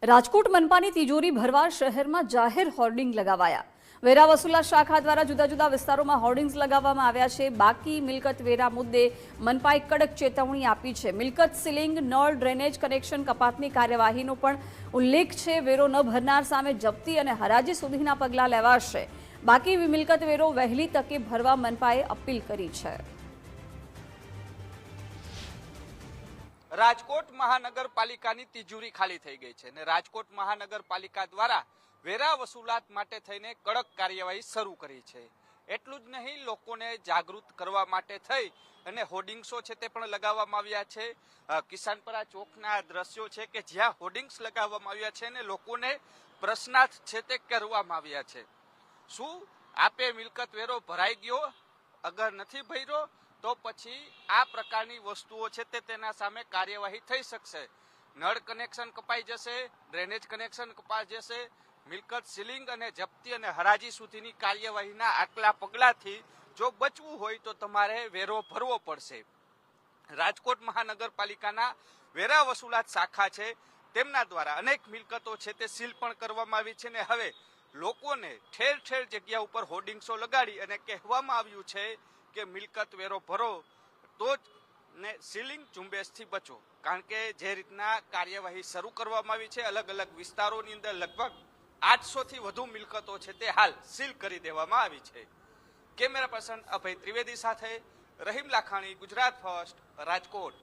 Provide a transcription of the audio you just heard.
રાજકોટ મનપાની તિજોરી ભરવા શહેરમાં જાહેર હોર્ડિંગ લગાવાયા। વેરા વસૂલાત શાખા દ્વારા જુદા જુદા વિસ્તારોમાં હોર્ડિંગ્સ લગાવવામાં આવ્યા છે। બાકી મિલકત વેરા મુદ્દે મનપાએ કડક ચેતવણી આપી છે। મિલકત સીલિંગ, નળ, ડ્રેનેજ કનેક્શન કપાતની કાર્યવાહીનો પણ ઉલ્લેખ છે। વેરો ન ભરનાર સામે જપ્તી અને હરાજી સુધીના પગલાં લેવાશે। બાકી મિલકત વેરો વહેલી તકે ભરવા મનપાએ અપીલ કરી છે। રાજકોટ મહાનગરપાલિકાની તિજોરી ખાલી થઈ ગઈ છે અને રાજકોટ મહાનગરપાલિકા દ્વારા વેરા વસૂલાત માટે થઈને કડક કાર્યવાહી શરૂ કરી છે। એટલું જ નહીં, લોકોને જાગૃત કરવા માટે થઈ અને હોર્ડિંગ્સો છે તે પણ લગાવવામાં આવ્યા છે। કિસાનપરા ચોકના દ્રશ્યો છે કે જ્યાં હોર્ડિંગ્સ લગાવવામાં આવ્યા છે અને લોકોને પ્રશ્નાર્થ છે તે કરવામાં આવ્યા છે। શું આપે મિલકત વેરો ભરાઈ ગયો? અગર નથી ભર્યો તો પછી આ પ્રકારની વસ્તુઓ છે તે તેના સામે કાર્યવાહી થઈ શકશે। નળ કનેક્શન કપાઈ જશે, ડ્રેનેજ કનેક્શન કપાઈ જશે, મિલકત સીલિંગ અને જપ્તી અને હરાજી સુધીની કાર્યવાહીના આટલા પગલાંથી જો બચવું હોય તો તમારે વેરો ભરવો પડશે। રાજકોટ મહાનગરપાલિકાના વેરા વસૂલાત શાખા છે તેમના દ્વારા અનેક મિલકતો છે તે સીલ પણ કરવામાં આવી છે ને હવે લોકોને ઠેર ઠેર જગ્યા ઉપર હોર્ડિંગ્સો લગાડી અને કહેવામાં આવ્યું છે કે મિલકત વેરો ભરો તો જ ને સીલિંગ ઝુંબેશથી બચો। કારણ કે જે રીતના કાર્યવાહી શરૂ કરવામાં આવી છે, અલગ અલગ વિસ્તારોની અંદર લગભગ 800 થી વધુ મિલકતો છે તે હાલ સીલ કરી દેવામાં આવી છે। કેમેરા પર્સન અભય ત્રિવેદી સાથે રહીમ લાખાણી, ગુજરાત ફર્સ્ટ, રાજકોટ।